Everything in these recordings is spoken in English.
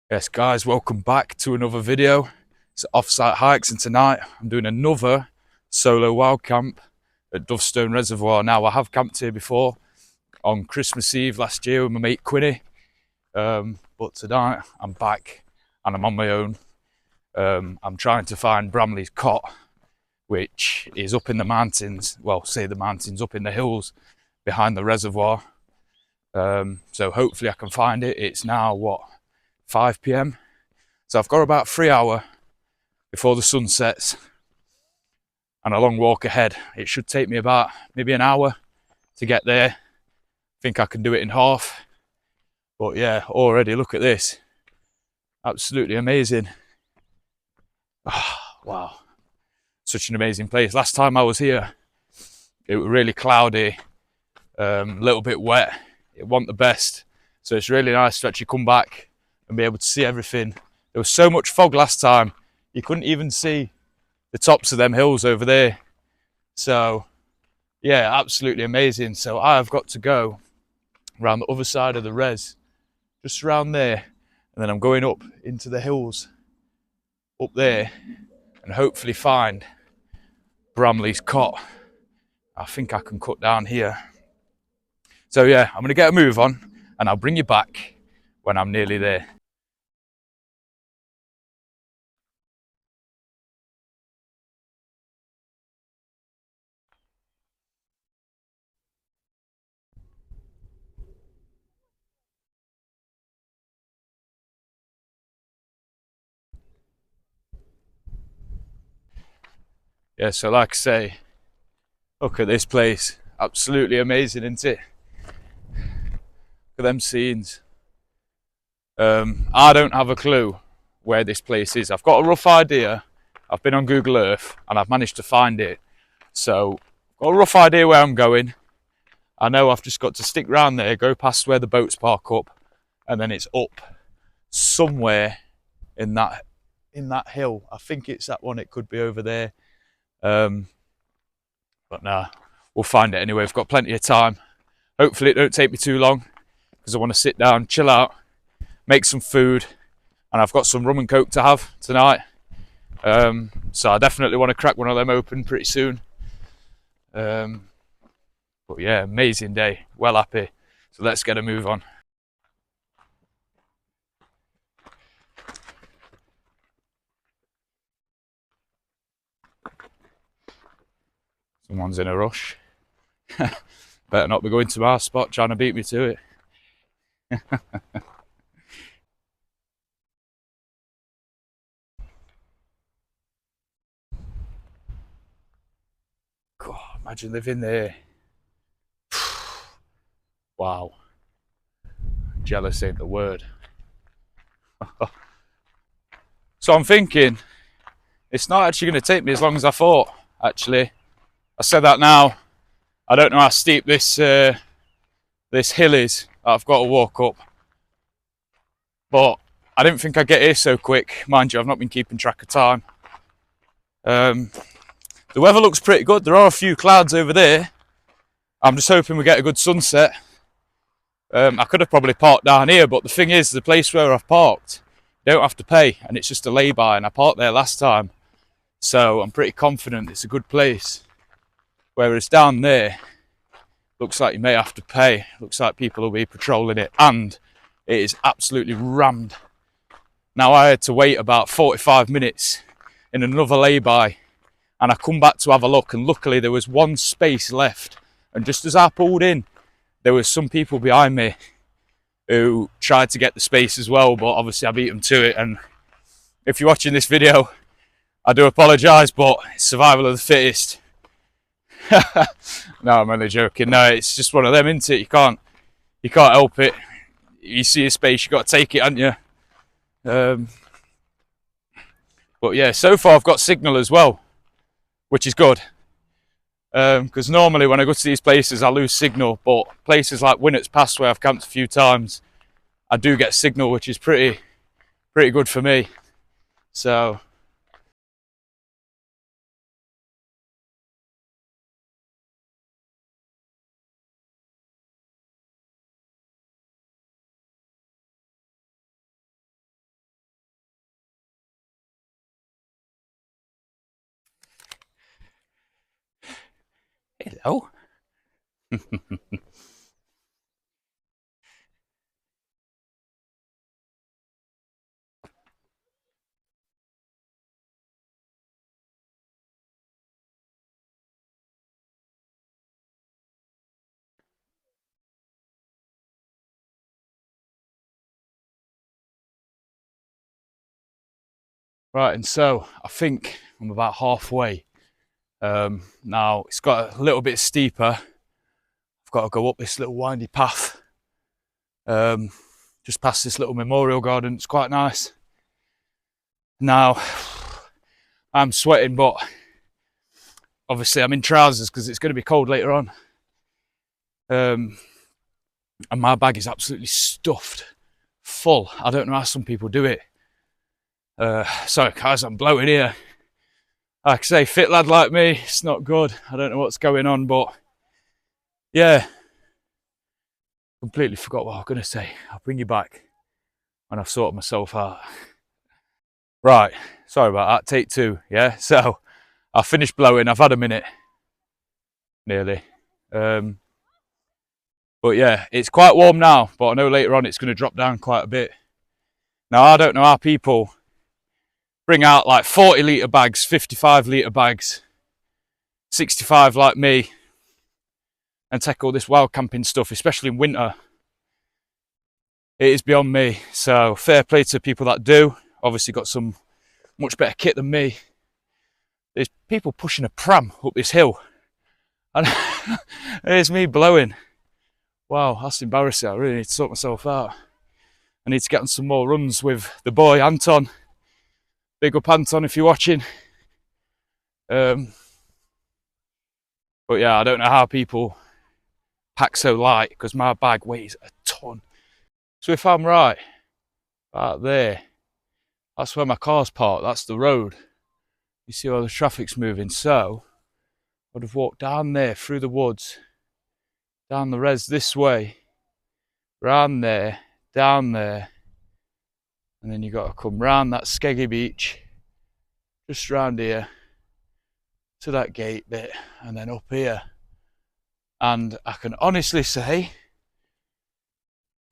Yes guys, welcome back to another video. It's off-site hikes, and tonight I'm doing another solo wild camp at Dovestone Reservoir. Now I have camped here before on Christmas Eve last year with my mate Quinny, but tonight I'm back and I'm on my own. I'm trying to find Bramley's cot, which is up in the mountains, well, say the mountains, up in the hills behind the reservoir. So hopefully I can find it. It's now what, 5 p.m. So I've got about 3 hours before the sun sets and a long walk ahead. It should take me about maybe an hour to get there. I think I can do it in half. But yeah, already look at this. Absolutely amazing. Oh, wow. Such an amazing place. Last time I was here, it was really cloudy, a little bit wet. It wasn't the best. So it's really nice to actually come back and be able to see everything. There was so much fog last time, you couldn't even see the tops of them hills over there. So yeah, absolutely amazing. So I've got to go around the other side of the res, just around there, and then I'm going up into the hills up there and hopefully find Bramley's cot. I think I can cut down here. So yeah, I'm going to get a move on and I'll bring you back when I'm nearly there. Yeah, so like I say, look at this place. Absolutely amazing, isn't it? Look at them scenes. I don't have a clue where this place is. I've got a rough idea. I've been on Google Earth and I've managed to find it. So I've got a rough idea where I'm going. I know I've just got to stick round there, go past where the boats park up, and then it's up somewhere in that hill. I think it's that one. It could be over there. But nah, we'll find it anyway. We've got plenty of time. Hopefully it don't take me too long because I want to sit down, chill out, make some food, and I've got some rum and coke to have tonight. So I definitely want to crack one of them open pretty soon. But yeah, amazing day. Well happy. So let's get a move on. Someone's in a rush. Better not be going to our spot trying to beat me to it. God, imagine living there. Wow. Jealous ain't the word. So I'm thinking, it's not actually going to take me as long as I thought, actually. I said that now. I don't know how steep this this hill is that I've got to walk up. But I didn't think I'd get here so quick. Mind you, I've not been keeping track of time. The weather looks pretty good. There are a few clouds over there. I'm just hoping we get a good sunset. I could have probably parked down here, but the thing is, the place where I've parked, you don't have to pay, and it's just a lay-by, and I parked there last time. So I'm pretty confident it's a good place. Whereas down there, looks like you may have to pay. Looks like people will be patrolling it, and it is absolutely rammed. Now I had to wait about 45 minutes in another lay-by, and I come back to have a look, and luckily there was one space left. And just as I pulled in, there was some people behind me who tried to get the space as well, but obviously I beat them to it. And if you're watching this video, I do apologise, but it's survival of the fittest. No, I'm only joking. No, it's just one of them, isn't it? You can't help it. You see a space, you got to take it, haven't you? But yeah, so far I've got signal as well, which is good. Because normally when I go to these places I lose signal, but places like Winnett's Pass, where I've camped a few times, I do get signal, which is pretty good for me. So Hello. Right, and so I think I'm about halfway. Now it's got a little bit steeper. I've got to go up this little windy path, just past this little memorial garden. It's quite nice. Now I'm sweating, but obviously I'm in trousers because it's going to be cold later on. And my bag is absolutely stuffed, full. I don't know how some people do it. Sorry guys, I'm blowing here. Like I say, fit lad like me, it's not good. I don't know what's going on, but yeah, completely forgot what I was going to say. I'll bring you back when I've sorted myself out. Right, sorry about that, take two, yeah? So, I finished blowing, I've had a minute, nearly. But yeah, it's quite warm now, but I know later on it's going to drop down quite a bit. Now, I don't know how people bring out like 40 litre bags, 55 litre bags, 65 like me, and take all this wild camping stuff, especially in winter. It is beyond me. So fair play to people that do. Obviously got some much better kit than me. There's people pushing a pram up this hill, and there's me blowing. Wow, that's embarrassing. I really need to sort myself out. I need to get on some more runs with the boy Anton. Big up Anton if you're watching. But yeah, I don't know how people pack so light because my bag weighs a ton. So if I'm right, out there, that's where my car's parked. That's the road. You see all the traffic's moving. So I'd have walked down there through the woods, down the res this way, round there, down there, and then you got to come round that skeggy beach, just round here to that gate bit, and then up here. And I can honestly say,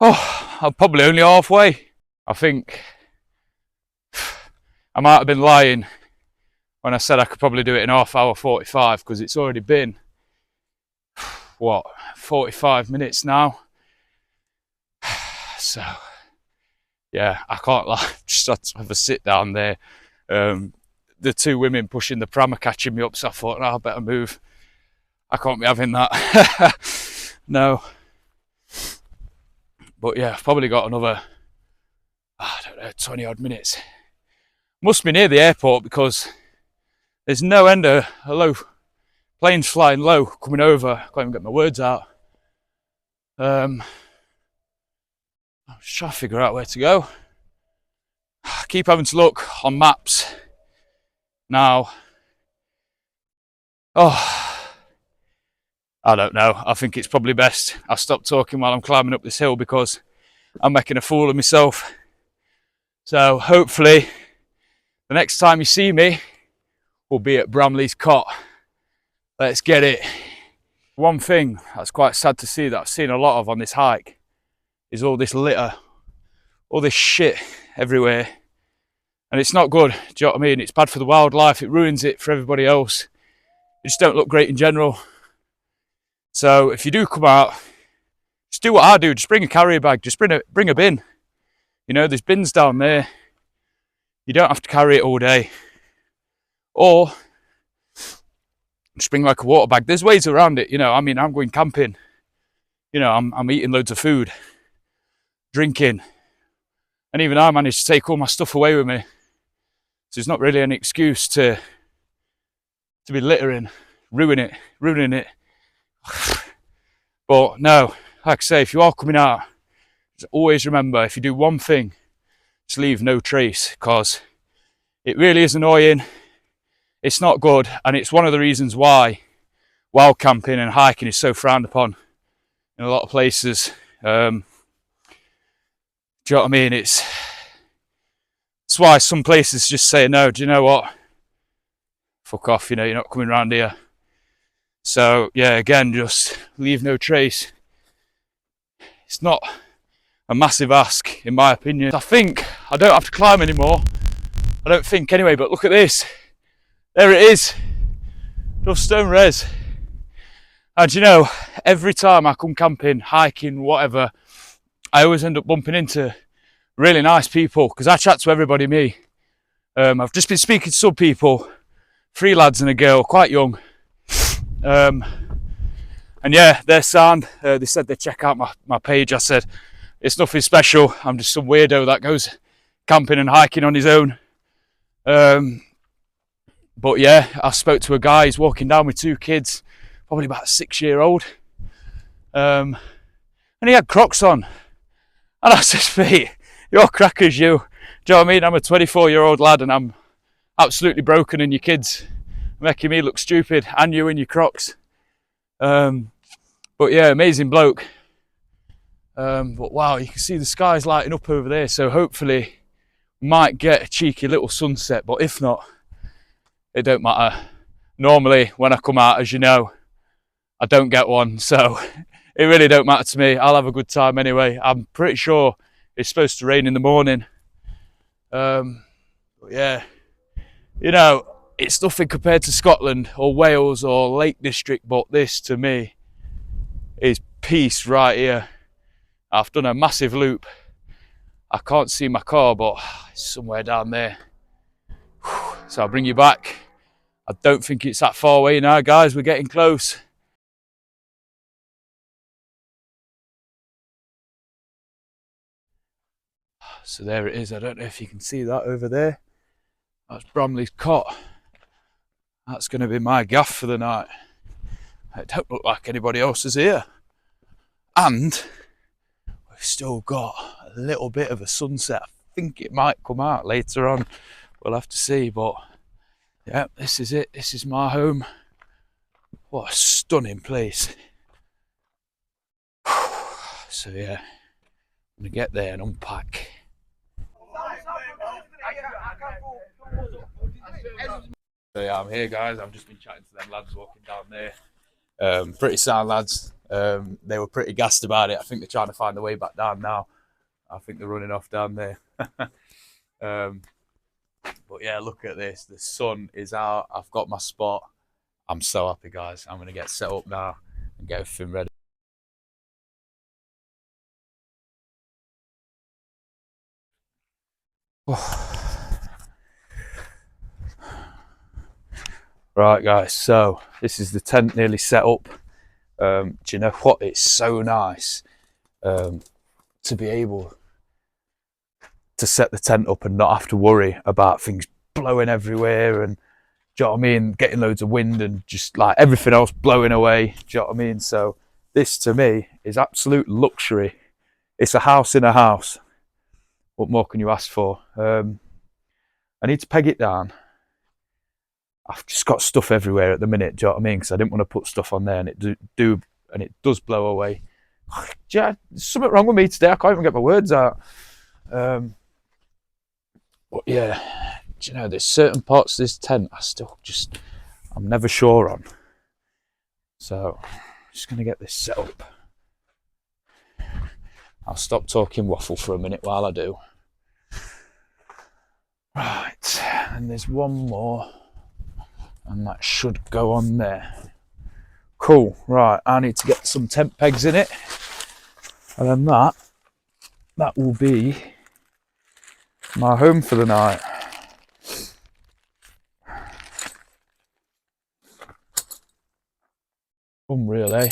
oh, I'm probably only halfway. I think I might have been lying when I said I could probably do it in half hour 45 because it's already been, what, 45 minutes now. So, yeah, I can't lie. Just had to have a sit down there. The two women pushing the pram are catching me up, so I thought, no, I better move. I can't be having that. No. But yeah, I've probably got another, I don't know, 20 odd minutes. Must be near the airport because there's no end of low planes flying low coming over. I can't even get my words out. I'm just trying to figure out where to go. I keep having to look on maps now. Oh, I don't know. I think it's probably best I stop talking while I'm climbing up this hill because I'm making a fool of myself. So hopefully the next time you see me will be at Bramley's cot. Let's get it. One thing that's quite sad to see that I've seen a lot of on this hike is all this litter, all this shit everywhere. And it's not good, do you know what I mean? It's bad for the wildlife, it ruins it for everybody else. It just don't look great in general. So if you do come out, just do what I do, just bring a carrier bag, just bring a bin. You know, there's bins down there. You don't have to carry it all day. Or just bring like a water bag. There's ways around it, you know. I mean, I'm going camping. You know, I'm eating loads of food, drinking. And even I managed to take all my stuff away with me. So it's not really an excuse to be littering, ruining it. But no, like I say, if you are coming out, just always remember, if you do one thing, just leave no trace, because it really is annoying. It's not good, and it's one of the reasons why wild camping and hiking is so frowned upon in a lot of places. Do you know what I mean? It's why some places just say, no, do you know what? Fuck off, you know, you're not coming around here. So yeah, again, just leave no trace. It's not a massive ask, in my opinion. I think I don't have to climb anymore. I don't think anyway, but look at this. There it is, Dovestone Res. And you know, every time I come camping, hiking, whatever, I always end up bumping into really nice people because I chat to everybody, me. I've just been speaking to some people, 3 lads and a girl, quite young. And yeah, they're sound. They said they'd check out my page. I said, it's nothing special. I'm just some weirdo that goes camping and hiking on his own. But yeah, I spoke to a guy, he's walking down with 2 kids, probably about a 6-year-old. And he had Crocs on. And I said, mate, you're crackers, you. Do you know what I mean? I'm a 24-year-old lad and I'm absolutely broken, and your kids making me look stupid, and you in your Crocs. But yeah, amazing bloke. But wow, you can see the skies lighting up over there, so hopefully we might get a cheeky little sunset, but if not, it don't matter. Normally when I come out, as you know, I don't get one, so it really don't matter to me. I'll have a good time anyway. I'm pretty sure it's supposed to rain in the morning. But yeah, you know, it's nothing compared to Scotland or Wales or Lake District, but this to me is peace right here. I've done a massive loop. I can't see my car, but it's somewhere down there. So I'll bring you back. I don't think it's that far away now, guys. We're getting close. So there it is. I don't know if you can see that over there. That's Bramley's cot. That's going to be my gaff for the night. It don't look like anybody else is here. And we've still got a little bit of a sunset. I think it might come out later on. We'll have to see. But yeah, this is it. This is my home. What a stunning place. So yeah, I'm going to get there and unpack. So yeah, I'm here, guys. I've just been chatting to them lads walking down there. Pretty sound lads. They were pretty gassed about it. I think they're trying to find the way back down now. I think they're running off down there. But yeah, look at this. The sun is out. I've got my spot. I'm so happy, guys. I'm going to get set up now and get everything ready. Right, guys, so this is the tent nearly set up. Do you know what? It's so nice to be able to set the tent up and not have to worry about things blowing everywhere, and do you know what I mean, getting loads of wind and just like everything else blowing away. Do you know what I mean? So this to me is absolute luxury. It's a house in a house. What more can you ask for? I need to peg it down. I've just got stuff everywhere at the minute, do you know what I mean? Because I didn't want to put stuff on there, and it does blow away. Yeah, there's something wrong with me today. I can't even get my words out. But yeah, do you know, there's certain parts of this tent I'm never sure on. So I'm just gonna get this set up. I'll stop talking waffle for a minute while I do. Right, and there's one more. And that should go on there. Cool, right, I need to get some tent pegs in it. And then that will be my home for the night. Unreal, eh?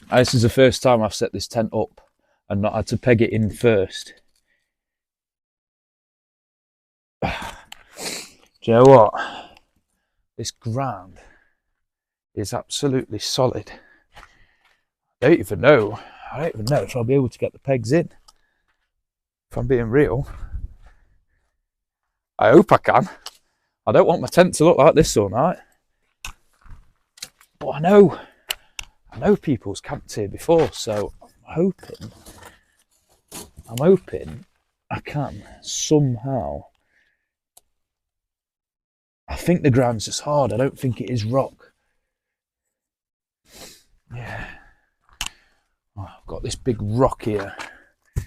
This is the first time I've set this tent up and not had to peg it in first. Do you know what? This ground is absolutely solid. I don't even know if I'll be able to get the pegs in. If I'm being real. I hope I can. I don't want my tent to look like this all night. But I know people's camped here before, so I'm hoping I can somehow I think the ground's just hard. I don't think it is rock. Yeah. Oh, I've got this big rock here. I'm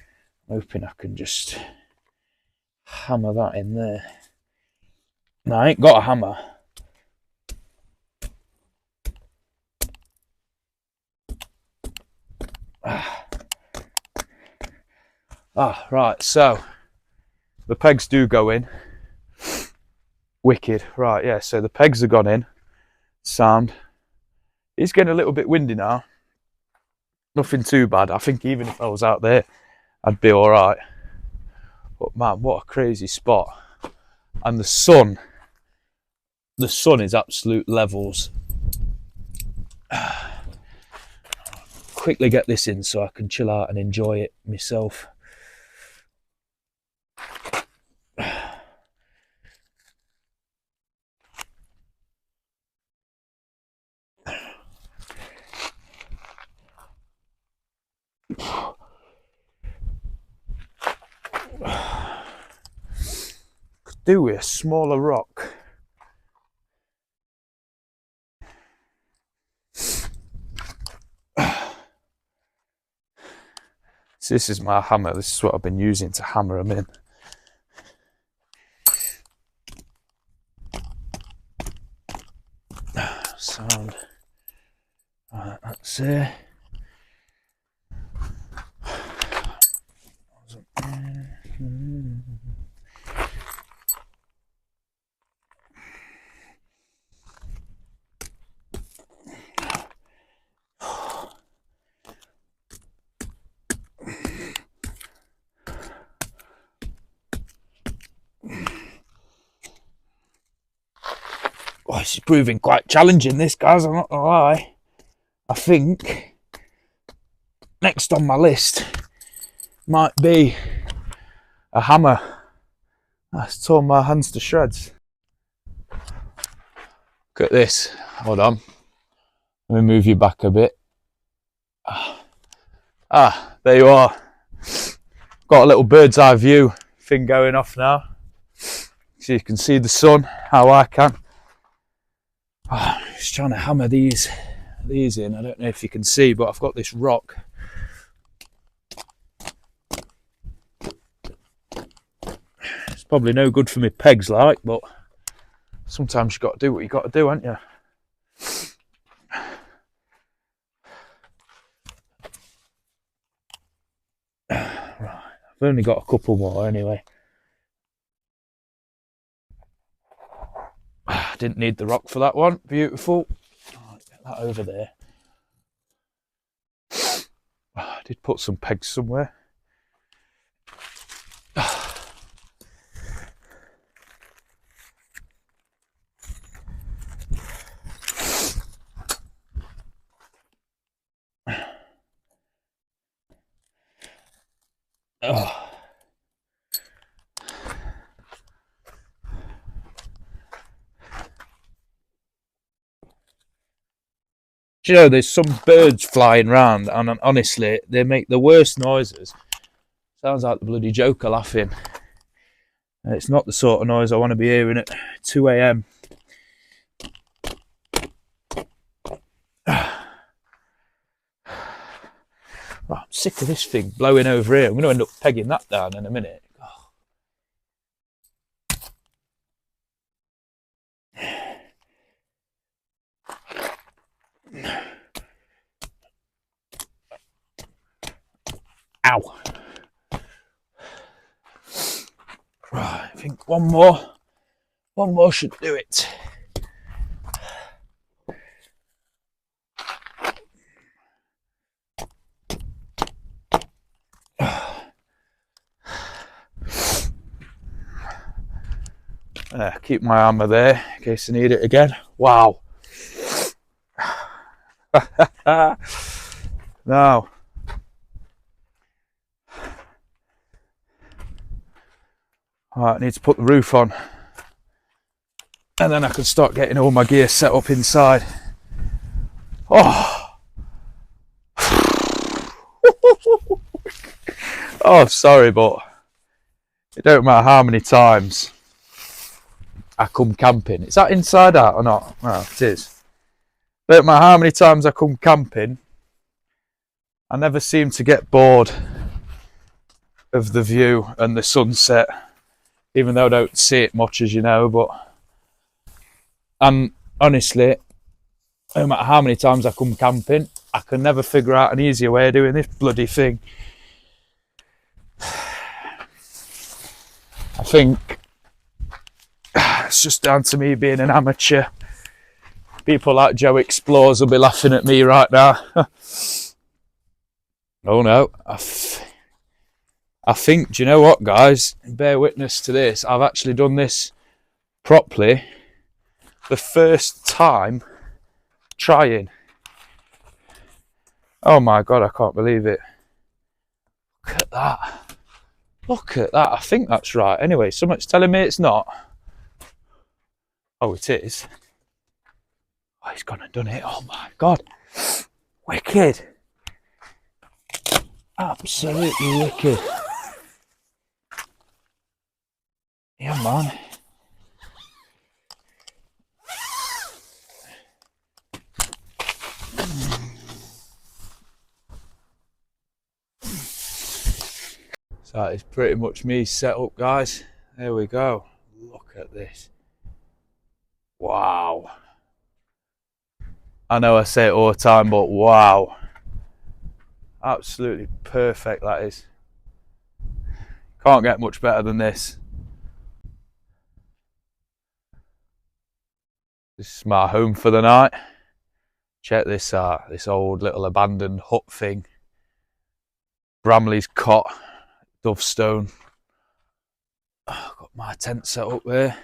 hoping I can just hammer that in there. No, I ain't got a hammer. Right, so the pegs do go in. Wicked. Right, yeah, so the pegs have gone in. Sound. It's getting a little bit windy now. Nothing too bad. I think even if I was out there, I'd be alright. But man, what a crazy spot. And the sun is absolute levels. Quickly get this in so I can chill out and enjoy it myself. Could do with a smaller rock. So this is my hammer. This is what I've been using to hammer them in. Sound. Right, that's it. Oh, this is proving quite challenging, this, guys, I'm not gonna lie. I think next on my list might be a hammer. That's torn my hands to shreds. Look at this. Hold on. Let me move you back a bit. There you are. Got a little bird's eye view thing going off now. So you can see the sun, how I can. Just trying to hammer these in. I don't know if you can see, but I've got this rock. It's probably no good for me pegs, like, but sometimes you've got to do what you got to do, haven't you? Right, I've only got a couple more anyway. Didn't need the rock for that one. Beautiful. Right, get that over there. I did put some pegs somewhere. Do you know, there's some birds flying around, and honestly, they make the worst noises. Sounds like the bloody Joker laughing. It's not the sort of noise I want to be hearing at 2 AM. Right, I'm sick of this thing blowing over here. I'm going to end up pegging that down in a minute. Ow. Right, I think one more should do it. Keep my hammer there in case I need it again. Wow. Now, I need to put the roof on, and then I can start getting all my gear set up inside. Oh, oh, sorry, but it don't matter how many times I come camping. Is that inside out or not? Well, it is. Don't matter how many times I come camping, I never seem to get bored of the view and the sunset, even though I don't see it much, as you know. And honestly, no matter how many times I come camping, I can never figure out an easier way of doing this bloody thing. I think it's just down to me being an amateur. People like Joe Explores will be laughing at me right now. Oh no, I think, do you know what, guys? Bear witness to this. I've actually done this properly the first time trying. Oh my God, I can't believe it. Look at that. Look at that. I think that's right. Anyway, someone's telling me it's not. Oh, it is. Oh, he's gone and done it. Oh my God. Wicked. Absolutely wicked. Yeah, man. So that is pretty much me set up, guys. There we go. Look at this. Wow. I know I say it all the time, but wow. Absolutely perfect, that is. Can't get much better than this. This is my home for the night. Check this out. This old little abandoned hut thing. Bramley's cot. Dovestone. Oh, got my tent set up there.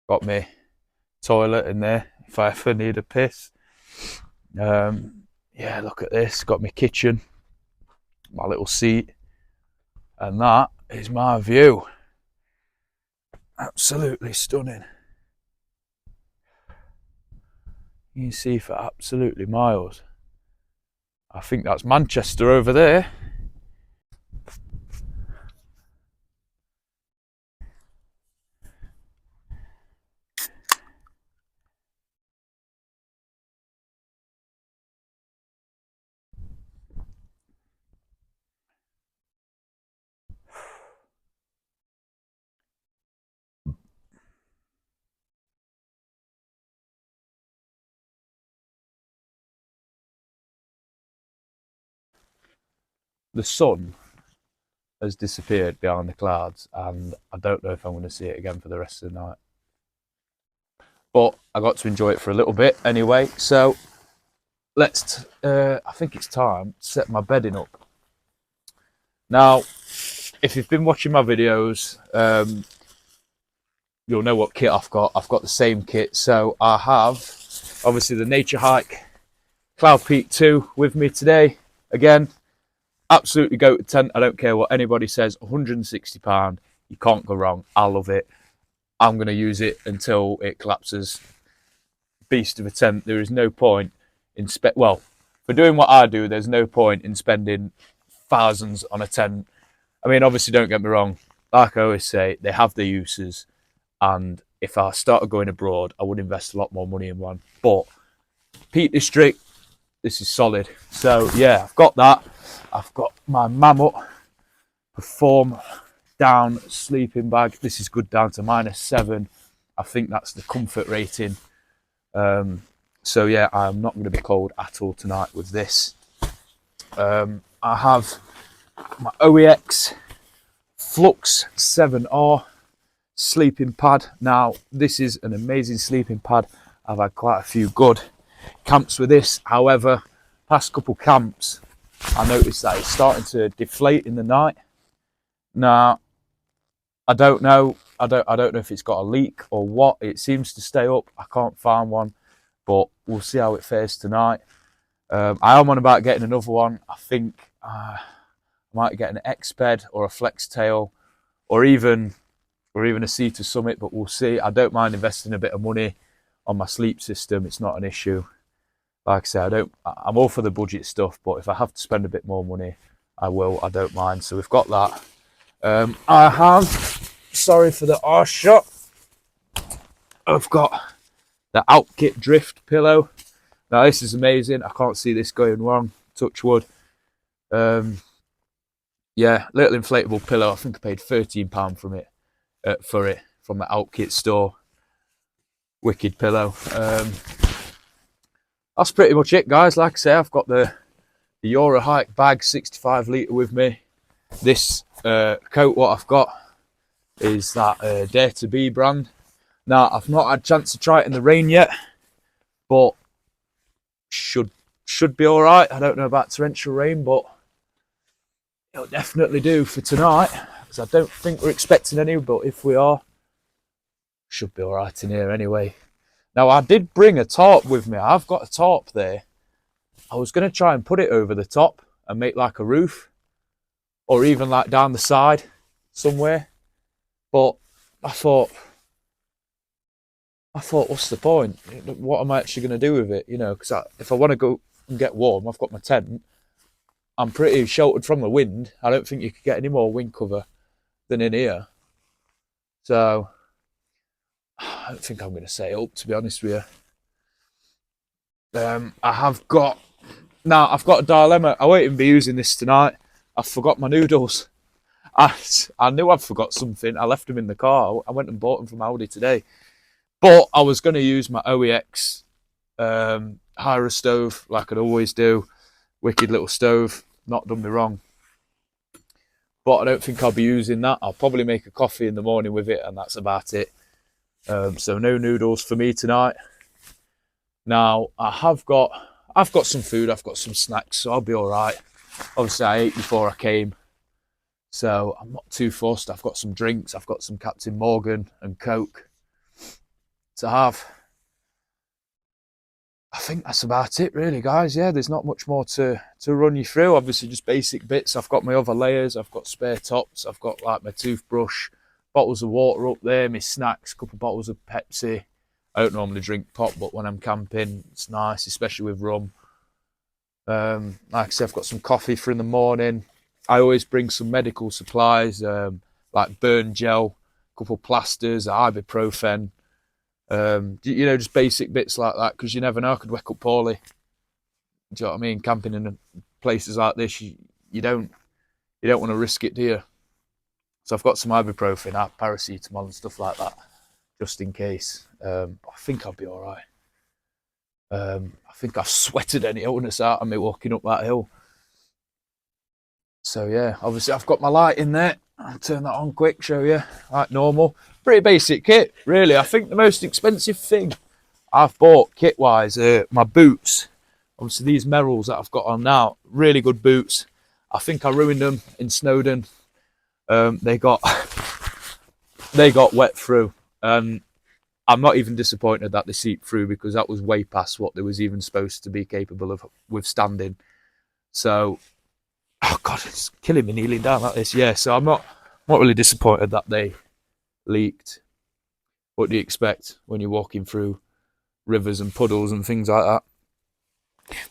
Got my toilet in there if I ever need a piss. Yeah, look at this. Got my kitchen, my little seat, and that is my view. Absolutely stunning. You can see for absolutely miles. I think that's Manchester over there. The sun has disappeared behind the clouds, and I don't know if I'm going to see it again for the rest of the night. But I got to enjoy it for a little bit anyway. So let's, I think it's time to set my bedding up. Now, if you've been watching my videos, you'll know what kit I've got. I've got the same kit. So I have, obviously, the Nature Hike Cloud Peak 2 with me today. Again, absolutely go to tent. I don't care what anybody says. £160. You can't go wrong. I love it. I'm going to use it until it collapses. Beast of a tent. There is no point in well, for doing what I do, there's no point in spending thousands on a tent. I mean, obviously, don't get me wrong. Like I always say, they have their uses. And if I started going abroad, I would invest a lot more money in one. But Peak District, this is solid. So yeah, I've got that. I've got my Mammoth Perform down sleeping bag. This is good down to -7. I think that's the comfort rating. So yeah, I'm not going to be cold at all tonight with this. I have my OEX Flux 7R sleeping pad. Now, this is an amazing sleeping pad. I've had quite a few good camps with this. However, past couple camps, I noticed that it's starting to deflate in the night. Now, I don't know. I don't know if it's got a leak or what. It seems to stay up. I can't find one, but we'll see how it fares tonight. I am on about getting another one. I think I might get an X-Bed or a Flex Tail, or even a Sea-to Summit, but we'll see. I don't mind investing a bit of money on my sleep system. It's not an issue. Like I say, I'm all for the budget stuff, but if I have to spend a bit more money, I will. I don't mind. So we've got that. I have sorry for the arse shot. I've got the Outkit Drift pillow. Now this is amazing. I can't see this going wrong. Touch wood. Yeah, little inflatable pillow. I think I paid £13 from it for it from the Outkit store. Wicked pillow. That's pretty much it, guys. Like I say, I've got the Euro Hike bag 65 litre with me. This coat, what I've got is that Dare to Be brand. Now, I've not had a chance to try it in the rain yet, but should be all right. I don't know about torrential rain, but it'll definitely do for tonight, because I don't think we're expecting any, but if we are, should be all right in here anyway. Now, I did bring a tarp with me. I've got a tarp there. I was going to try and put it over the top and make like a roof, or even like down the side somewhere. But I thought, what's the point? What am I actually going to do with it? You know, because if I want to go and get warm, I've got my tent. I'm pretty sheltered from the wind. I don't think you could get any more wind cover than in here. So I don't think I'm going to set it up, to be honest with you. I've got a dilemma. I won't even be using this tonight. I forgot my noodles. I knew I'd forgot something. I left them in the car. I went and bought them from Aldi today. But I was going to use my OEX Hyra stove like I'd always do. Wicked little stove. Not done me wrong. But I don't think I'll be using that. I'll probably make a coffee in the morning with it, and that's about it. So no noodles for me tonight. Now, I've got some food. I've got some snacks, so I'll be all right. Obviously, I ate before I came, so I'm not too fussed. I've got some drinks. I've got some Captain Morgan and Coke to have. I think that's about it, really, guys. Yeah, there's not much more to run you through. Obviously, just basic bits. I've got my other layers. I've got spare tops. I've got like my toothbrush, bottles of water up there, my snacks, a couple of bottles of Pepsi. I don't normally drink pop, but when I'm camping, it's nice, especially with rum. Like I said, I've got some coffee for in the morning. I always bring some medical supplies, like burn gel, a couple of plasters, ibuprofen. You know, just basic bits like that, because you never know, I could wake up poorly. Do you know what I mean? Camping in places like this, you don't want to risk it, do you? So I've got some ibuprofen, paracetamol and stuff like that, just in case. I think I'll be all right. I think I've sweated any illness out of me walking up that hill. So yeah, obviously I've got my light in there. I'll turn that on quick, show you, like normal. Pretty basic kit, really. I think the most expensive thing I've bought kit-wise are my boots. Obviously these Merrells that I've got on now, really good boots. I think I ruined them in Snowdon. They got wet through, and I'm not even disappointed that they seeped through, because that was way past what they was even supposed to be capable of withstanding. So, oh God, it's killing me kneeling down like this. Yeah, so I'm not really disappointed that they leaked. What do you expect when you're walking through rivers and puddles and things like that?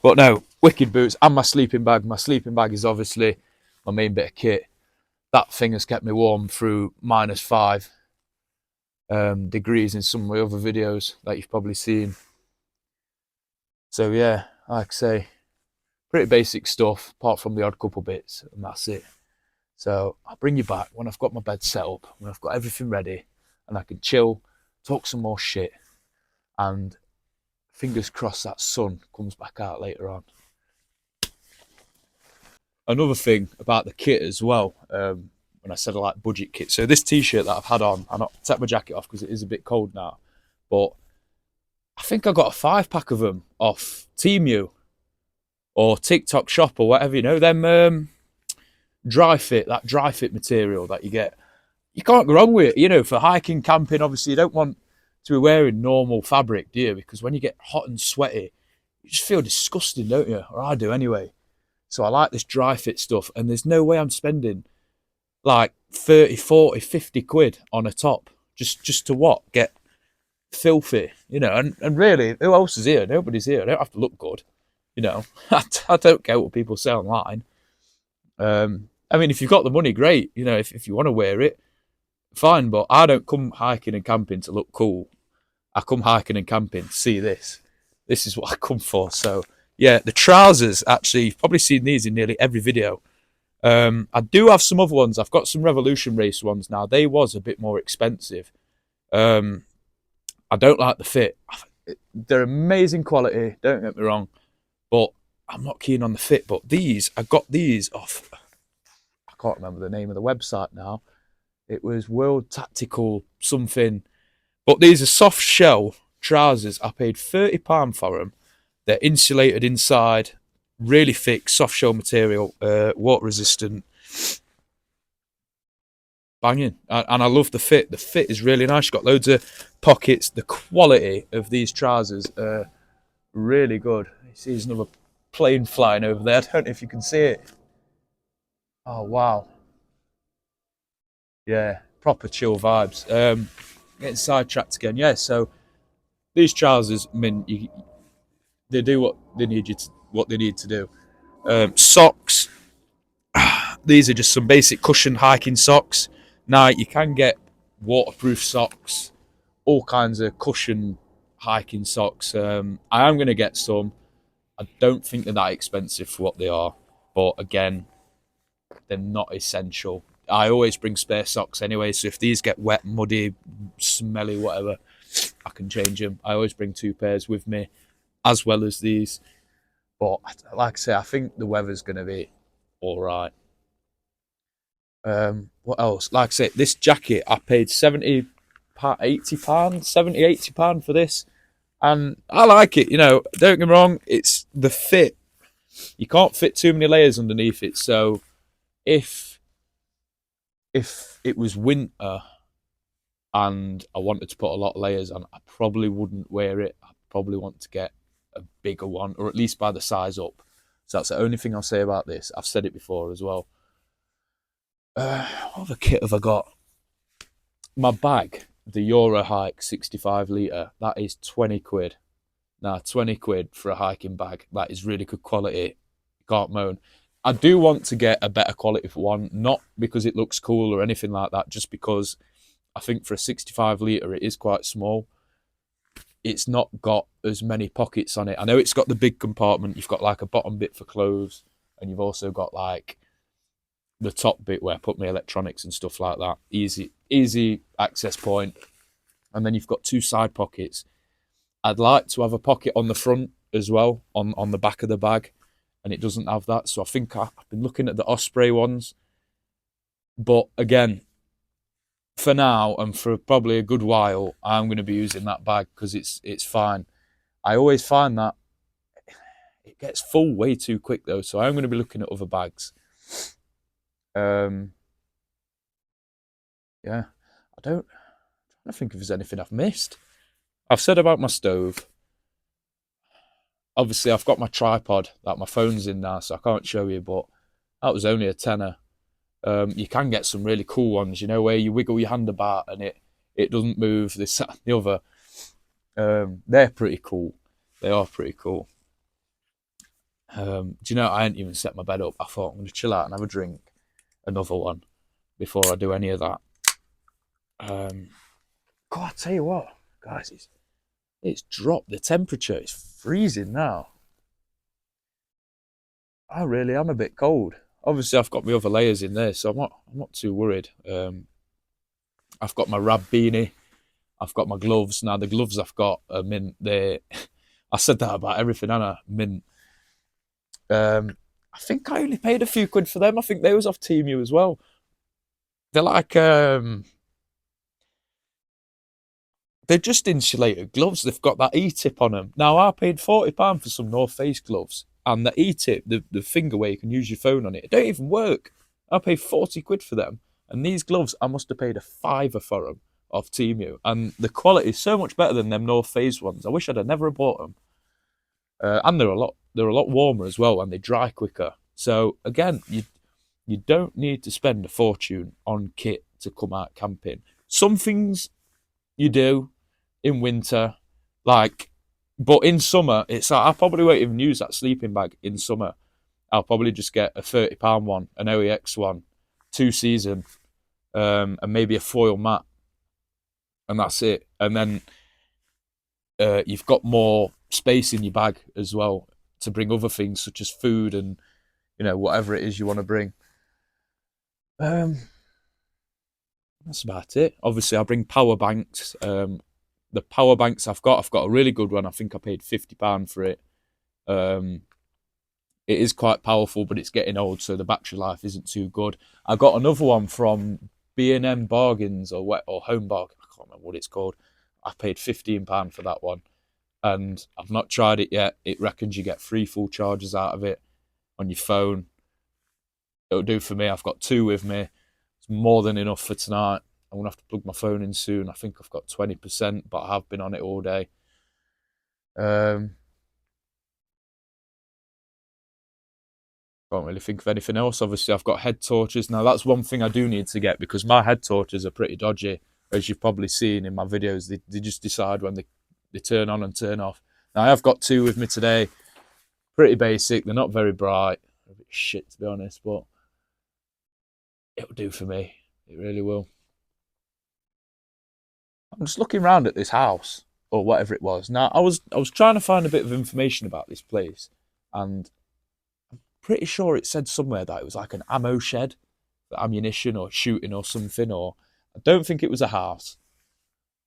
But no, wicked boots and my sleeping bag. My sleeping bag is obviously my main bit of kit. That thing has kept me warm through -5 degrees in some of my other videos that you've probably seen. So yeah, like I say, pretty basic stuff, apart from the odd couple bits, and that's it. So I'll bring you back when I've got my bed set up, when I've got everything ready, and I can chill, talk some more shit, and fingers crossed that sun comes back out later on. Another thing about the kit as well, when I said I like budget kit. So this t-shirt that I've had on, I'm not take my jacket off because it is a bit cold now, but I think I got a 5-pack of them off Temu or TikTok Shop or whatever, you know, them dry fit material that you get. You can't go wrong with it, you know, for hiking, camping. Obviously you don't want to be wearing normal fabric, do you? Because when you get hot and sweaty, you just feel disgusting, don't you? Or I do anyway. So I like this dry fit stuff, and there's no way I'm spending like 30, 40, 50 quid on a top just to what? Get filthy, you know. And really, who else is here? Nobody's here. I don't have to look good, you know. I don't care what people say online. I mean, if you've got the money, great. You know, if you want to wear it fine, but I don't come hiking and camping to look cool. I come hiking and camping to see this. This is what I come for. So yeah, the trousers, actually, you've probably seen these in nearly every video. I do have some other ones. I've got some Revolution Race ones now. They was a bit more expensive. I don't like the fit. They're amazing quality, don't get me wrong, but I'm not keen on the fit. But these, I got these off, I can't remember the name of the website now. It was World Tactical something. But these are soft shell trousers. I paid £30 for them. They're insulated inside, really thick, soft shell material, water resistant. Banging. And I love the fit. The fit is really nice. You've got loads of pockets. The quality of these trousers are really good. You see there's another plane flying over there. I don't know if you can see it. Oh, wow. Yeah, proper chill vibes. Getting sidetracked again. Yeah, so these trousers, I mean, they do what they need to do. Socks. These are just some basic cushion hiking socks. Now you can get waterproof socks, all kinds of cushion hiking socks. I am going to get some. I don't think they're that expensive for what they are, but again, they're not essential. I always bring spare socks anyway, so if these get wet, muddy, smelly, whatever, I can change them. I always bring 2 pairs with me, as well as these. But like I say, I think the weather's going to be all right. What else? Like I say, this jacket, I paid £70, £80 for this. And I like it, you know, don't get me wrong, it's the fit. You can't fit too many layers underneath it, so if it was winter and I wanted to put a lot of layers on, I probably wouldn't wear it. I'd probably want to get a bigger one, or at least buy the size up. So that's the only thing I'll say about this. I've said it before as well. What other kit have I got? My bag, the Euro Hike 65 litre, that is 20 quid. Now, 20 quid for a hiking bag, that is really good quality. Can't moan. I do want to get a better quality for one, not because it looks cool or anything like that, just because I think for a 65 litre it is quite small. It's not got as many pockets on it. I know it's got the big compartment, you've got like a bottom bit for clothes, and you've also got like the top bit where I put my electronics and stuff like that. Easy access point. And then you've got 2 side pockets. I'd like to have a pocket on the front as well, on the back of the bag, and it doesn't have that. So I think I've been looking at the Osprey ones. But again, for now and for probably a good while, I'm going to be using that bag because it's fine. I always find that it gets full way too quick though, so I'm going to be looking at other bags. Yeah, I'm trying to think if there's anything I've missed. I've said about my stove. Obviously, I've got my tripod that my phone's in now, so I can't show you, but that was only a tenner. You can get some really cool ones, you know, where you wiggle your hand about and it doesn't move, this, that, and the other. They're pretty cool. They are pretty cool. Do you know, I hadn't even set my bed up. I thought I'm going to chill out and have a drink, another one, before I do any of that. God, I tell you what, guys, it's dropped. The temperature is freezing now. I really am a bit cold. Obviously, I've got my other layers in there, so I'm not too worried. I've got my Rab beanie. I've got my gloves. Now, the gloves I've got are mint. I said that about everything, Anna. Mint. I think I only paid a few quid for them. I think they was off Temu as well. They're like, they're just insulated gloves. They've got that E-tip on them. Now, I paid £40 for some North Face gloves. And the E-tip, the finger where you can use your phone on it, it don't even work. I paid 40 quid for them. And these gloves, I must have paid a £5 for them off Temu. And the quality is so much better than them North Face ones. I wish I'd have never bought them. And they're a lot warmer as well, and they dry quicker. So again, you don't need to spend a fortune on kit to come out camping. Some things you do in winter, like, but in summer, it's like, I probably won't even use that sleeping bag in summer. I'll probably just get a £30 one, an OEX one, 2 season. and maybe a foil mat, and that's it. And then you've got more space in your bag as well to bring other things such as food and whatever it is you want to bring. That's about it. Obviously, I bring power banks. The power banks I've got a really good one. I think I paid £50 for it. It is quite powerful, but it's getting old, so the battery life isn't too good. I got another one from B&M Bargains or Home Bargain. I can't remember what it's called. I paid £15 for that one, and I've not tried it yet. It reckons you get 3 full charges out of it on your phone. It'll do for me. I've got 2 with me. It's more than enough for tonight. I'm gonna have to plug my phone in soon. I think I've got 20%, but I have been on it all day. Can't really think of anything else. Obviously, I've got head torches. Now, that's one thing I do need to get because my head torches are pretty dodgy. As you've probably seen in my videos, they just decide when they turn on and turn off. Now, I have got 2 with me today. Pretty basic. They're not very bright. A bit shit, to be honest, but it'll do for me. It really will. I'm just looking around at this house or whatever it was. Now, I was trying to find a bit of information about this place, and pretty sure it said somewhere that it was like an ammo shed for ammunition or shooting or something, or I don't think it was a house.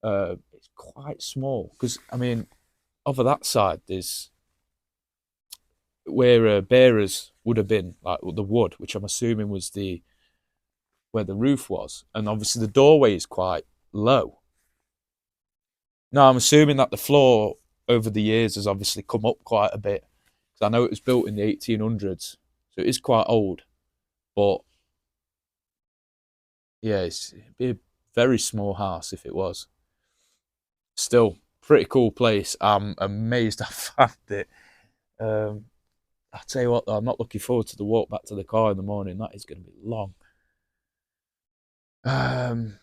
It's quite small because, I mean, over that side, there's where bearers would have been, like the wood, which I'm assuming was where the roof was, and obviously the doorway is quite low. Now, I'm assuming that the floor over the years has obviously come up quite a bit. Because I know it was built in the 1800s, so it is quite old. But yeah, it'd be a very small house if it was. Still, pretty cool place. I'm amazed I found it. I tell you what, though, I'm not looking forward to the walk back to the car in the morning. That is going to be long. I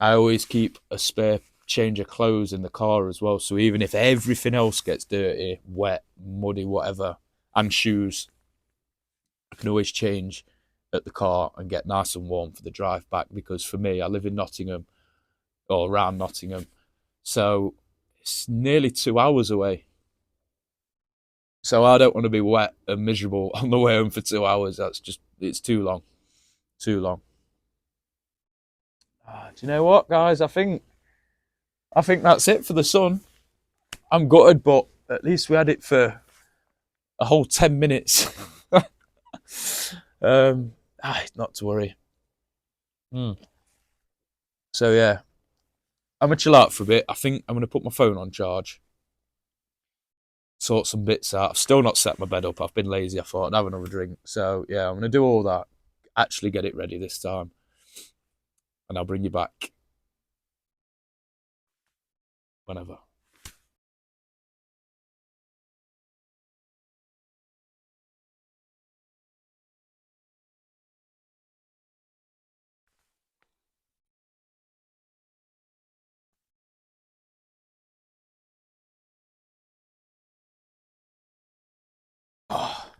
always keep a spare change of clothes in the car as well. So even if everything else gets dirty, wet, muddy, whatever, and shoes, I can always change at the car and get nice and warm for the drive back. Because for me, I live in Nottingham or around Nottingham, so it's nearly 2 hours away. So I don't want to be wet and miserable on the way home for 2 hours. It's too long, too long. Do you know what, guys? I think that's it for the sun. I'm gutted, but at least we had it for a whole 10 minutes. Not to worry. So yeah, I'm gonna chill out for a bit. I think I'm gonna put my phone on charge, sort some bits out. I've still not set my bed up. I've been lazy. I thought I'd have another drink. So yeah, I'm gonna do all that. Actually get it ready this time, and I'll bring you back whenever.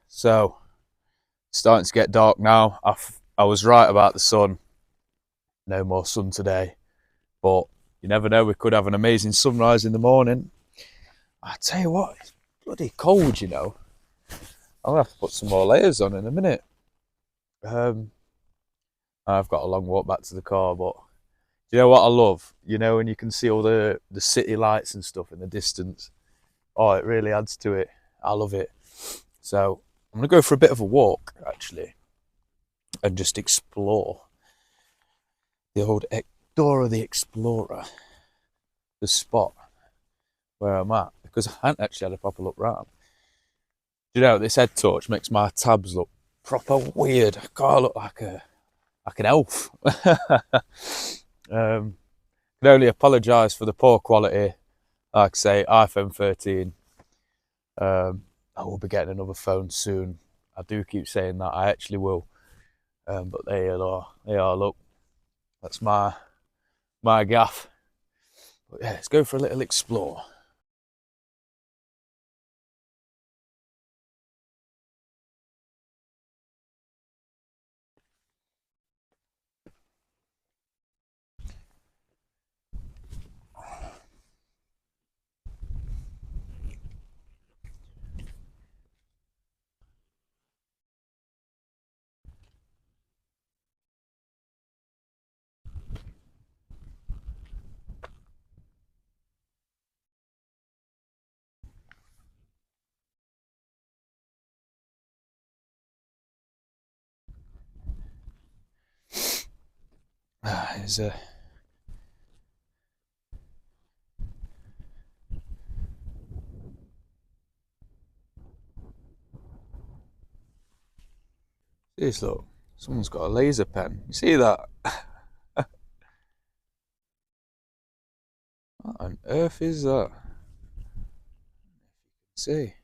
So starting to get dark now. I was right about the sun. No more sun today, but you never know. We could have an amazing sunrise in the morning. I tell you what, it's bloody cold. I'll have to put some more layers on in a minute. I've got a long walk back to the car, but you know what I love? When you can see all the city lights and stuff in the distance. Oh, it really adds to it. I love it. So I'm gonna go for a bit of a walk actually, and just explore the old Dora the Explorer, the spot where I'm at, because I hadn't actually had a proper look round. This head torch makes my tabs look proper weird. I look like an elf. Can only apologise for the poor quality. Like I say, iPhone 13. I will be getting another phone soon. I do keep saying that. I actually will. But they are. They are. Look, that's my gaff. But yeah, let's go for a little explore. Here's a... This, look, someone's got a laser pen. You see that? What on earth is that? See?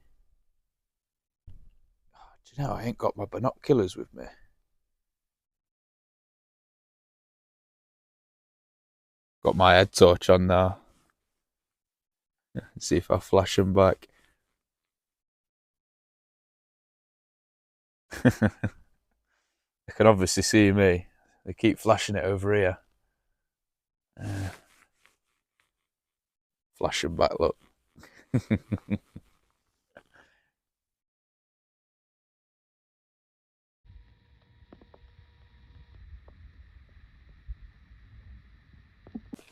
Oh, do you know, I ain't got my binoculars with me. Got my head torch on now. Let's see if I flash them back. They can obviously see me. They keep flashing it over here. Flash them back, look.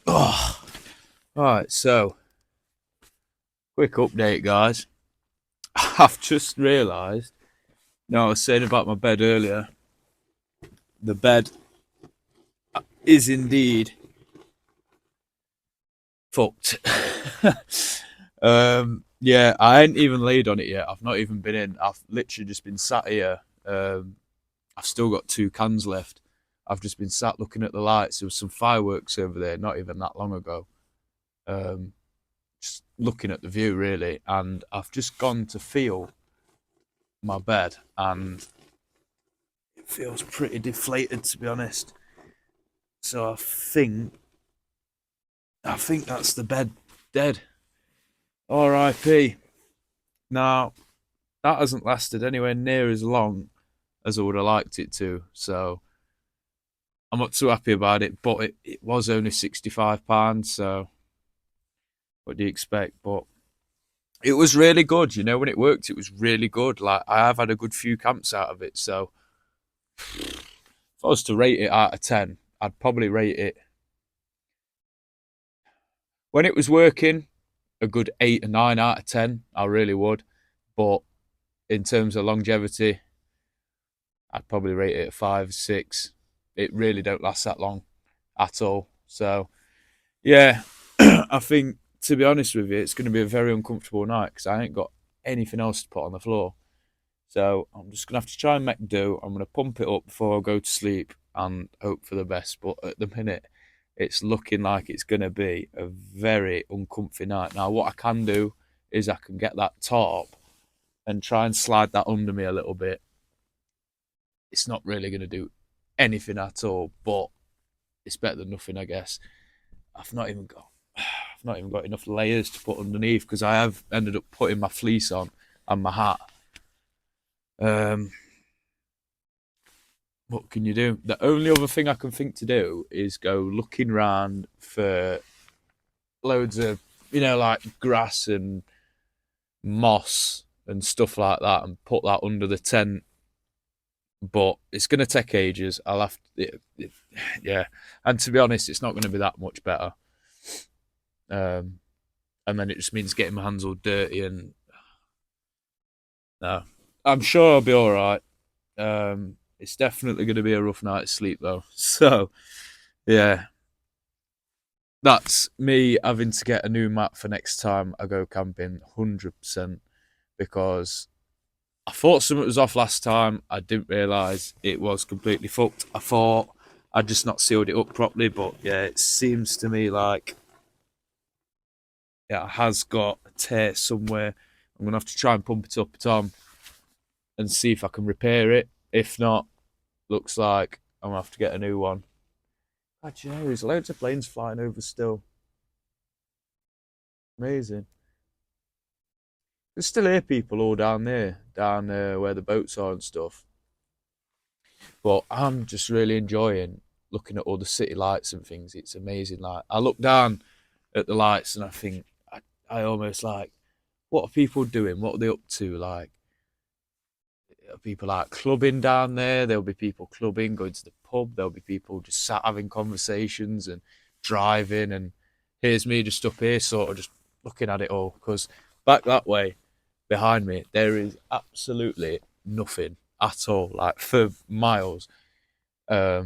Oh, right, so quick update, guys. I've just realised. No, I was saying about my bed earlier. The bed is indeed fucked. Yeah, I ain't even laid on it yet. I've not even been in. I've literally just been sat here. I've still got 2 cans left. I've just been sat looking at the lights. There was some fireworks over there not even that long ago. Just looking at the view, really. And I've just gone to feel my bed, and it feels pretty deflated, to be honest. So I think that's the bed dead. R.I.P. Now, that hasn't lasted anywhere near as long as I would have liked it to, so I'm not too happy about it, but it was only £65, so what do you expect? But it was really good, you know, when it worked, it was really good. Like, I have had a good few camps out of it, so if I was to rate it out of 10, I'd probably rate it, when it was working, a good 8 or 9 out of 10. I really would. But in terms of longevity, I'd probably rate it a 5, 6. It really don't last that long at all. So, yeah, I think, to be honest with you, it's going to be a very uncomfortable night because I ain't got anything else to put on the floor. So I'm just going to have to try and make do. I'm going to pump it up before I go to sleep and hope for the best. But at the minute, it's looking like it's going to be a very uncomfy night. Now, what I can do is I can get that top and try and slide that under me a little bit. It's not really going to do anything at all, but it's better than nothing, I guess. I've not even got enough layers to put underneath because I have ended up putting my fleece on and my hat. What can you do? The only other thing I can think to do is go looking around for loads of, like grass and moss and stuff like that and put that under the tent. But it's going to take ages. I'll have to, yeah. And to be honest, it's not going to be that much better. And then it just means getting my hands all dirty and no, I'm sure I'll be all right. It's definitely going to be a rough night's sleep though. So, yeah, that's me having to get a new mat for next time I go camping, 100%, because I thought something was off last time. I didn't realise it was completely fucked. I thought I'd just not sealed it up properly, but yeah, it seems to me like it has got a tear somewhere. I'm going to have to try and pump it up, Tom, and see if I can repair it. If not, looks like I'm going to have to get a new one. God, you know, there's loads of planes flying over still. Amazing. There's still hear people all down where the boats are and stuff. But I'm just really enjoying looking at all the city lights and things. It's amazing. Like, I look down at the lights and I think, I almost like, what are people doing? What are they up to? Like, are people like clubbing down there? There'll be people clubbing, going to the pub. There'll be people just sat having conversations and driving. And here's me just up here, sort of just looking at it all. Because back that way, behind me, there is absolutely nothing at all. Like, for miles, I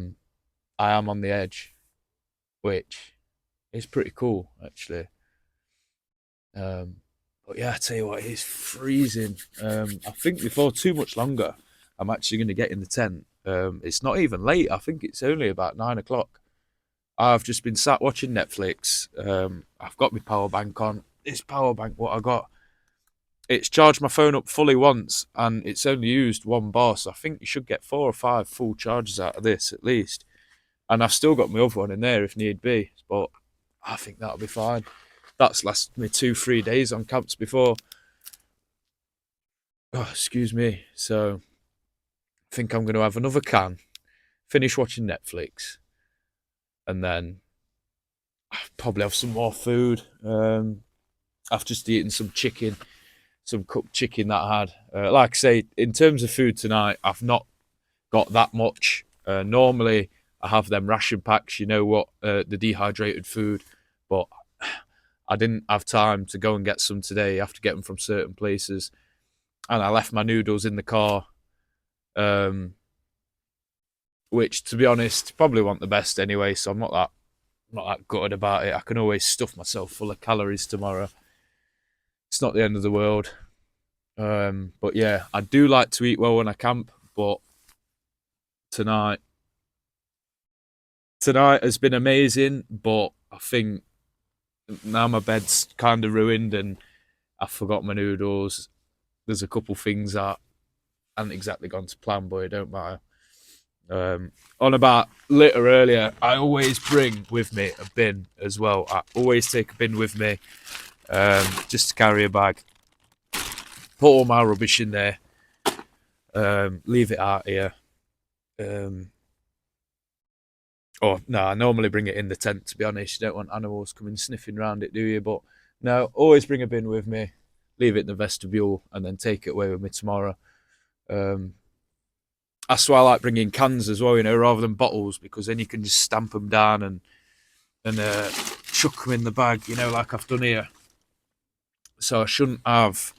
am on the edge. which is pretty cool actually. But yeah, I tell you what, it's freezing. I think before too much longer, I'm actually going to get in the tent. It's not even late. I think it's only about 9 o'clock. I've just been sat watching Netflix. I've got my power bank on. This power bank, what I got, it's charged my phone up fully once, and it's only used 1 bar. So I think you should get 4 or 5 full charges out of this at least. And I've still got my other one in there if need be. But I think that'll be fine. That's lasted me 2-3 days on camps before. Oh, excuse me. So I think I'm going to have another can, finish watching Netflix, and then probably have some more food. I've just eaten some chicken, some cooked chicken that I had. Like I say, in terms of food tonight, I've not got that much. Normally, I have them ration packs, you know what, the dehydrated food, but I didn't have time to go and get some today. I have to get them from certain places. And I left my noodles in the car, which, to be honest, probably weren't the best anyway, so I'm not that gutted about it. I can always stuff myself full of calories tomorrow. It's not the end of the world. But yeah, I do like to eat well when I camp, but tonight has been amazing, but I think now my bed's kind of ruined and I forgot my noodles. There's a couple things that haven't exactly gone to plan, but it don't matter. On about litter earlier, I always bring with me a bin as well. I always take a bin with me, just to carry a bag. Put all my rubbish in there. Leave it out here. Or no, I normally bring it in the tent, to be honest. You don't want animals coming sniffing around it, do you? But no, always bring a bin with me, leave it in the vestibule, and then take it away with me tomorrow. That's why I like bringing cans as well, you know, rather than bottles, because then you can just stamp them down and chuck them in the bag, you know, like I've done here. So I shouldn't have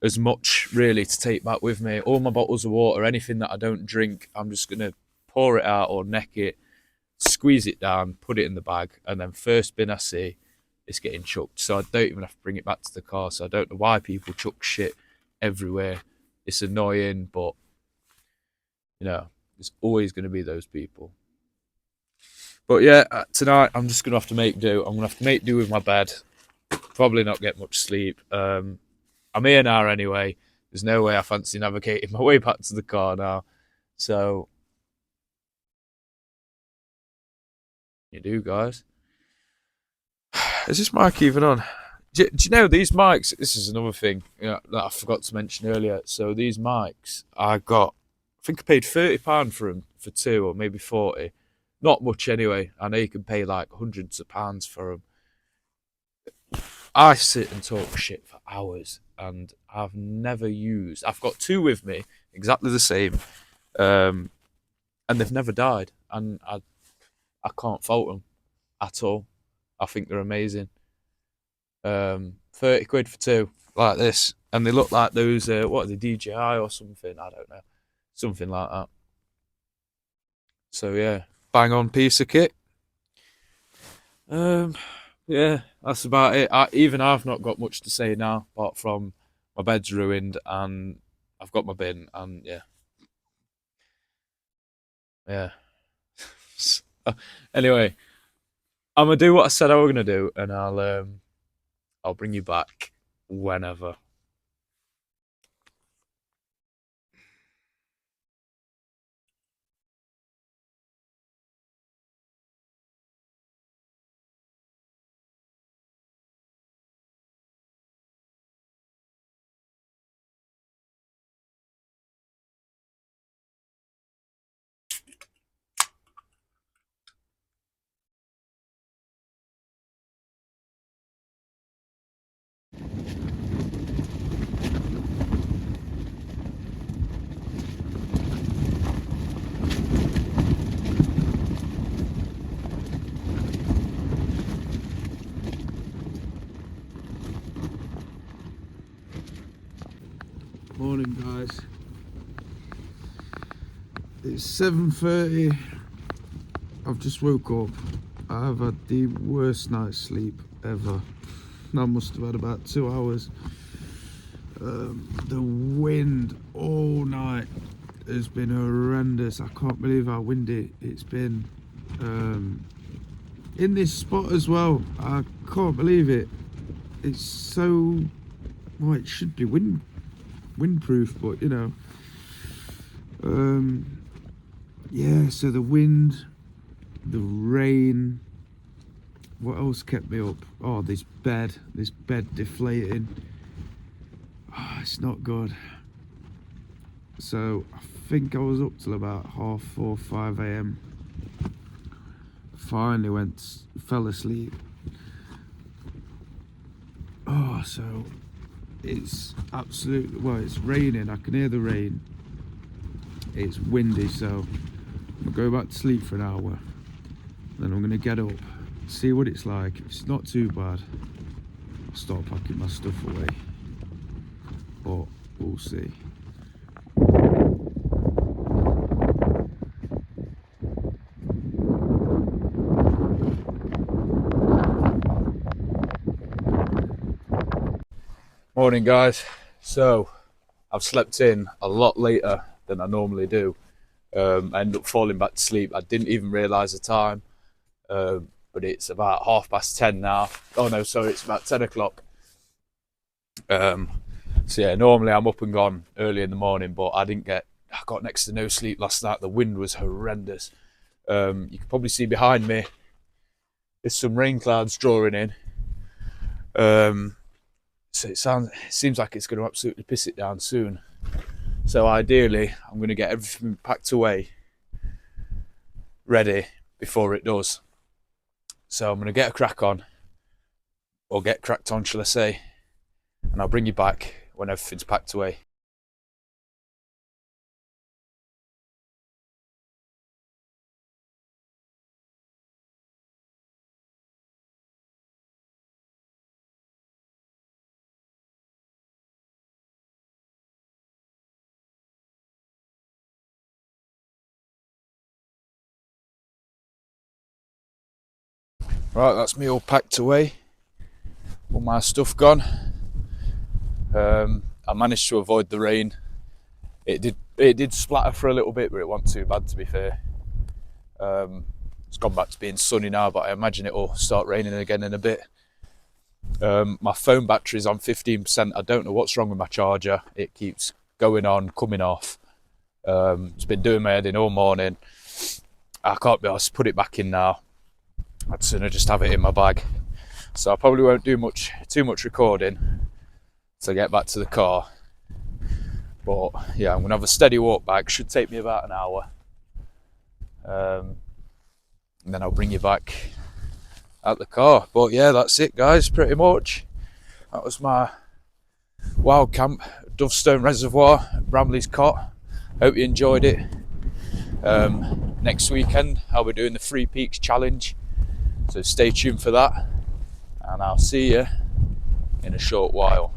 as much really to take back with me. All my bottles of water, anything that I don't drink, I'm just going to pour it out or neck it, squeeze it down, put it in the bag, and then first bin I see, it's getting chucked. So I don't even have to bring it back to the car. So I don't know why people chuck shit everywhere. It's annoying, but you know, there's always going to be those people. But yeah, tonight I'm just going to have to make do. I'm going to have to make do with my bed. Probably not get much sleep. I'm here now anyway. There's no way I fancy navigating my way back to the car now. So, you do, guys. Is this mic even on? Do you know these mics? This is another thing, you know, that I forgot to mention earlier. So these mics, I think I paid £30 for them, for 2 or maybe 40. Not much anyway. I know you can pay like hundreds of pounds for them. I sit and talk shit for hours, and I've never used. I've got 2 with me, exactly the same, and they've never died, and I can't fault them at all. I think they're amazing. 30 quid for 2 like this, and they look like those. What are they, DJI or something? I don't know, something like that. So yeah, bang on piece of kit. Yeah, that's about it. I've not got much to say now, apart from my bed's ruined and I've got my bin, and yeah. Anyway, I'm gonna do what I said I was gonna do, and I'll bring you back whenever. Morning, guys. It's 7:30. I've just woke up. I've had the worst night's sleep ever. I must have had about 2 hours. The wind all night has been horrendous. I can't believe how windy it's been. In this spot as well, I can't believe it. It's so, well, it should be windproof, but you know. Yeah, so the wind, the rain, what else kept me up? Oh, this bed deflating. Oh, it's not good. So I think I was up till about 4:30, 5 a.m. Finally fell asleep. Oh, so it's absolutely, well, it's raining. I can hear the rain. It's windy, so I'll go back to sleep for an hour. Then I'm gonna get up, see what it's like. If it's not too bad, I'll start packing my stuff away. But we'll see. Morning guys. So I've slept in a lot later than I normally do. I ended up falling back to sleep. I didn't even realise the time, but it's about 10:30 now. Oh no, sorry, it's about 10 o'clock. So yeah, normally I'm up and gone early in the morning, but I got next to no sleep last night. The wind was horrendous. You can probably see behind me, there's some rain clouds drawing in. So it seems like it's going to absolutely piss it down soon. So ideally, I'm going to get everything packed away, ready before it does. So I'm going to get a crack on, or get cracked on, shall I say, and I'll bring you back when everything's packed away. Right, that's me all packed away, all my stuff gone. I managed to avoid the rain. It did splatter for a little bit, but it wasn't too bad, to be fair. It's gone back to being sunny now, but I imagine it'll start raining again in a bit. My phone battery's on 15%. I don't know what's wrong with my charger. It keeps going on, coming off. It's been doing my head in all morning. I can't be asked to put it back in now. I'd sooner just have it in my bag. So I probably won't do too much recording till I get back to the car. But yeah, I'm gonna have a steady walk back. Should take me about an hour. And then I'll bring you back at the car. But yeah, that's it guys, pretty much. That was my wild camp, Dovestone Reservoir, Bramleys cot. Hope you enjoyed it. Next weekend I'll be doing the 3 Peaks challenge, so stay tuned for that, and I'll see you in a short while.